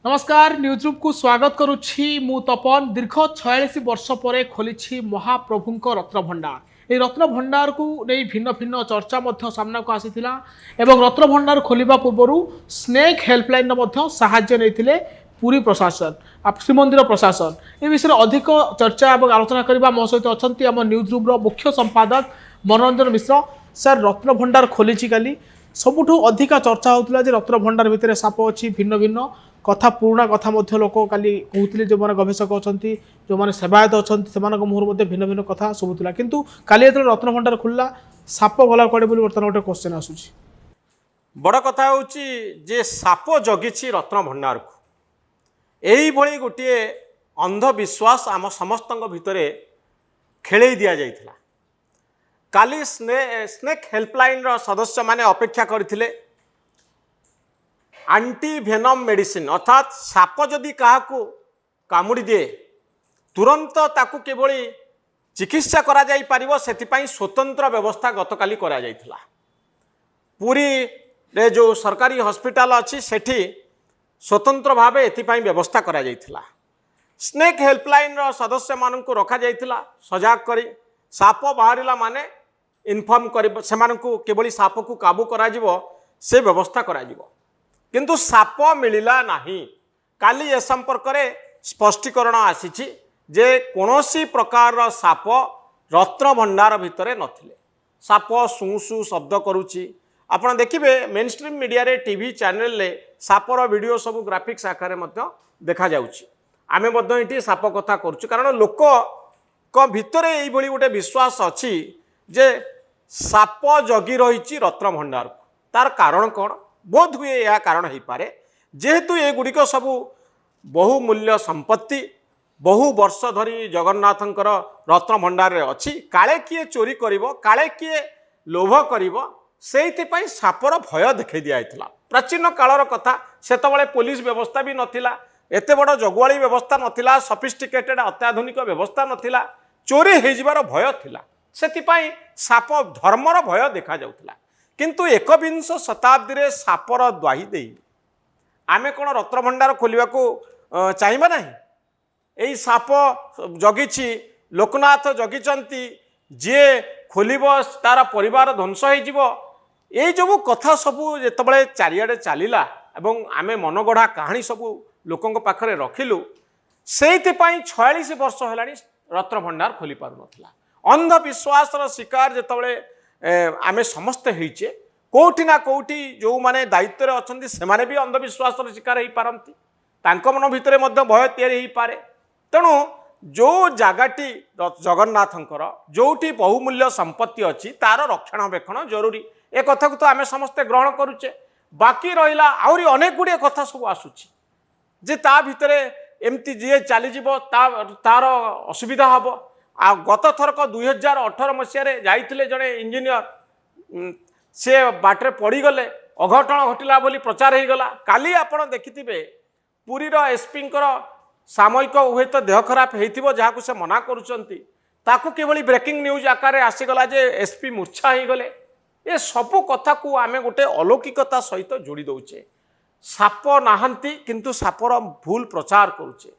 नमस्कार न्यूज़रूम को स्वागत करुछि मु तपन दीर्घ 46 वर्ष पर खोली महाप्रभु रत्न भंडार। ये रत्न भंडार को नहीं भिन्न भिन्न चर्चा सामना को आसीथिला एवं रत्न भंडार खोलिबा पूर्व स्नेक हेल्पलाइन साहाय्य नहीं पुरी प्रशासन श्रीमंदिर प्रशासन ए विषय अधिक चर्चा और आलोचना करने मो सहित अच्छा आम न्यूज़रूम मुख्य संपादक मनोरंजन मिश्र। सर रत्न भंडार खोली काली सबुठ अधिका चर्चा होता रत्न भंडार भितर साप अच्छी भिन्न भिन्न कथा पुराणा कथा लोक काली कहते जो मैंने गवेषक अच्छा जो मैंने सेवायत अच्छा मुहर भिन्न भिन्न कथा शुभुला किंतु काली जो रत्न भंडार खोलला साप गला कड़े बर्तमान गोटे क्वेश्चन आसूची बड़ कथा हूँ जे साप जगी रत्न भंडार को यही गोटे अंधविश्वास आम समस्त भितर खेल दि जाइथिला। काली स्नेक हेल्पलाइन सदस्य माने अपेक्षा करथिले आंटी भेनम मेडिसिन अर्थात साप जदि क्या कामुड़ी दिए तुरंत ताकू केवली चिकित्सा करा जाई पारिबो सेतिपाई स्वतंत्र व्यवस्था गतकाली करा जाइथिला। पुरी रे जो सरकारी हॉस्पिटल अच्छी सेठी स्वतंत्र भाव एथिपाई व्यवस्था करा जाइथिला। स्नेक हेल्पलाइन सदस्य माननकु रखा जाइथिला सजाग करी साप बाहरिला माने इनफॉर्म कर सेमानकु केवली साप को काबू करा जिवो से व्यवस्था करा जिवो किंतु साप मिलिला नाही। काली ए संपर्क में स्पष्टीकरण आसीछि जे कोनोसी प्रकार साप रत्न भंडार भितर नथिले। साप सु सु शब्द करुछि आपण देखिबे मेन स्ट्रीम मीडिया रे टीवी चैनल ले सापर वीडियो सब ग्राफिक्स आकार में देखा जाउछि। आमे मध्य इटी साप कथा करूछु कारण लोक को भितर एई भली गोटे विश्वास अछि जे साप जगी रही रत्न भंडार को। तार कारण कौन बोध हुए यह कारण हो पारे जेहेतु ये गुड़िक सबू बहुमूल्य संपत्ति बहु वर्ष धरी जगन्नाथंकर रत्न भंडार रे अच्छी काले किए चोरी करिवो काले किए लोभ करिवो सेइथिपाई सापर भय देखै दियाइथिला। प्राचीन कालर कथा सेतबेले पुलिस व्यवस्था भी नथिला एते बड़ जगुआली व्यवस्था नथिला सफिस्टिकेटेड अत्याधुनिक व्यवस्था नथिला चोरी हो जिबार भय थिला सेतिपाई साप धर्मर भय देखा जाउथिला। किंतु एकविंश शताब्दी रे सापर द्वाही दे आमे कौन रत्न भंडार खोलिया को चाहिए ना यही साप जगी लोकनाथ जगिचंती जे खोलिब तार परिवार ध्वंस हो जो कथा सबू जितेबाला चारिआडे चलला एवं आमे मनगढ़ा कहानी सबू लोकों पाखरे रखिलु से 46 वर्ष है रत्न भंडार खोली पार नथिला। अंधविश्वास शिकार जितेबाला आमे समस्ते होइचे कोठी ना कोठी जो माने दायित्व अच्छा से भी अंधविश्वास शिकार हो पारती मन भितर भय तैयारी पारे। तेणु जो जगाटी जगन्नाथंकर जोटी बहुमूल्य संपत्ति अच्छी तार रक्षणाबेक्षण जरूरी ए कथा को तो आमे समस्ते ग्रहण करुचे। बाकी रहिला आउरी अनेक गुड़िए कथा सब आसुची जे ता भितरे एमती जी चलीज तार असुविधा हम आ गत थरक 2018 मसीह जाइथिले जड़े इंजीनियर से बाटरे पड़गले अघटन घटला बोली प्रचार हो गला। काली आपण देखिथिबे पुरीर एसपी सामयिक हुए तो देह खराब होइथिबो जहाकु से मना करूचंती ताकु केवली ब्रेकिंग न्यूज आकार आसीगला जे एसपी मूर्छा हो गले। ए सबु कथा को आमे गोटे अलौकिकता सहित जोड़ी दउचे। साप नाहंती किंतु सापर भूल प्रचार करूचे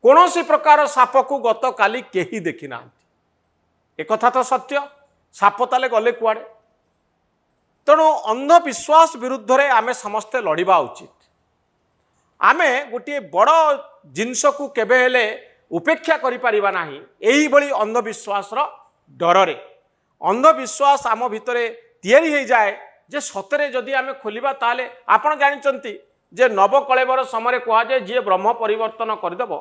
कौन प्रकार साप को गत काली केही देखी ना एक कथा तो सत्य साप ताले गले कुआड़े। तेणु अंधविश्वास विरुद्ध रे आमे समस्ते लड़िबा उचित। आमे गोटे बड़ जिनस को केबे हेले उपेक्षा करि परिबा नाही एही बळी अंधविश्वास डर रे। अंधविश्वास आम भितरे तैयारी हो जाए जे सतरे जदि आमे खोलिबा ताले आपण जानिचंती जे नवकलेबर समय कहुए जी ब्रह्म परिवर्तन करदेव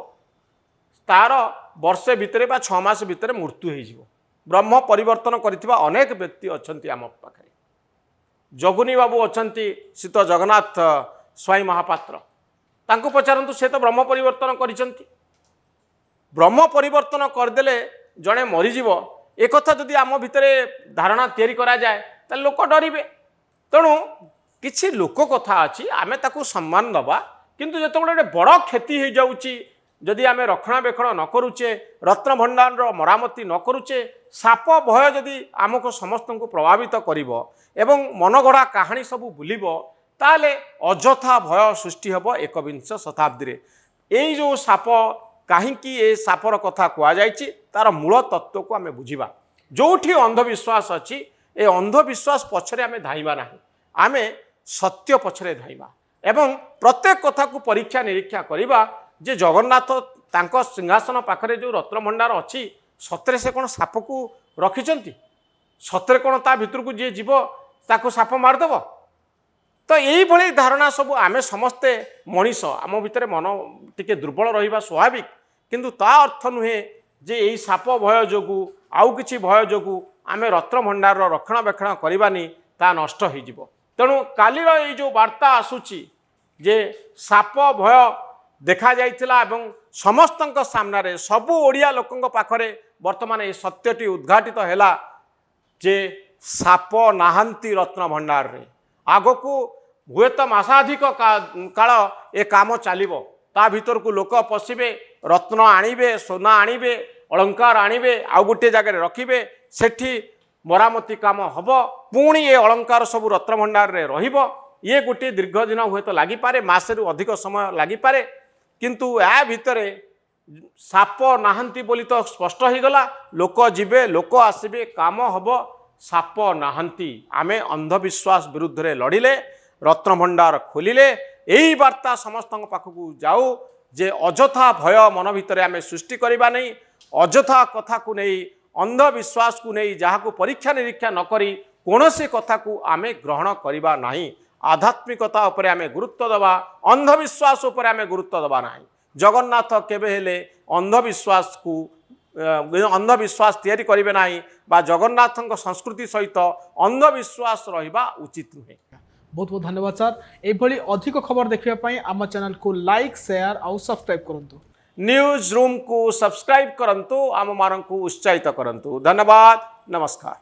तार वर्षे भितर 6 मास भितर मृत्यु हो ब्रह्म परिवर्तन करथिबा अनेक व्यक्ति अच्छंती आम पाखरे। जगुनी बाबू अच्छंती सीत जगन्नाथ स्वाई महापात्र तांको पचारंतु से तो ब्रह्म परिवर्तन करिसंती। ब्रह्म परिवर्तन करदेले जड़े मरीजीव एक कथा जदि आम भितरे धारणा तैयारी करा जाए ताले लोक डरिबे। तेणु किछि लोक कथा अच्छी आमे ताकू सम्मान दबा किंतु जेतेबेले गोटे बड़ क्षति हो जाउची जदि आमे रक्षणाबेक्षण न करुचे रत्न भंडार मरामती न करुचे साप भय जदि आमको समस्त को प्रभावित करिवो एवं मनगढ़ा कहानी सब बुलिबो ताले अजथा भय सृष्टि हेब एकविंश शताब्दी यही जो साप कहीं ए सापर कथा कहुई तार मूल तत्व को आम बुझा जो अंधविश्वास अच्छी ए अंधविश्वास पछरे आम धाइबा ना आम सत्य पछरे धाइबा एवं प्रत्येक कथा को परीक्षा निरीक्षा करवा जे जगन्नाथ तांको सिंहासन पाखरे जो रत्नभंडार अच्छी सतरे से कौन साप को रखिंट सतरे कौन ता भितर को जी जीव ताको साप मारदेव तो यही धारणा सब आम समस्ते मनीष आम भितर मन टिके दुर्बल रहा स्वाभाविक किंतु ता अर्थ नुहे जे यही साप भय जोगु आउ किछि भय जोगु आम रत्नभंडार रक्षणाबेक्षण करवानी ता नष्ट हो तेणु कालीर ये जो वार्ता आसूची जे साप भय देखा जाइथिला एवं समस्तंक सामने सबु ओडिया लोकंक पाखरे वर्तमान ये सत्यटी उद्घाटित हैला जे साप नाहांती रत्नभंडार रे आगकू हुएत मासाधिक काल ए काम चलिबो ता भीतर को लोक पशिबे रत्न आनिबे सोना आनिबे अलंकार आनिबे आउ गोटे जगह रखिबे सेठी मरामती काम हब पुणी ये अलंकार सब रत्नभंडार रे रहिबो ये गोटे दीर्घ दिन हुए तो लगिपारे मासेरु अधिक समय लगिपारे किंतु या भितरे साप नाहांती बोली तो स्पष्ट हो गला लोक जिबे लोक आसबे काम हब साप नाहांती आमे अंधविश्वास विरुद्ध रे लड़िले रत्नभंडार खोलिले यही वार्ता समस्त पाखक जाऊ जे अजथा भय मन भितर आमे सृष्टि करबा नहीं अजथा कथा को नहीं अंधविश्वास को नहीं जहाँ को परीक्षा निरीक्षा न करी कौनसी कथा को आमे ग्रहण करबा नहीं आध्यात्मिकता उपरे आमे गुरुत्व दबा अंधविश्वास उपरे आमे गुरुत्व दबा नहीं जगन्नाथ केबे हेले अंधविश्वास को अंधविश्वास तैयारी करिवे नाही बा जगन्नाथଙ୍କ संस्कृति सहित अंधविश्वास रहिबा उचित नुहे। बहुत बहुत धन्यवाद सर एभली अधिक खबर देखिबा पई आम चैनल को लाइक शेयर और सब्सक्राइब करंतु न्यूज रूम को सब्सक्राइब करंतु आम मानक उत्साहित करंतु धन्यवाद नमस्कार।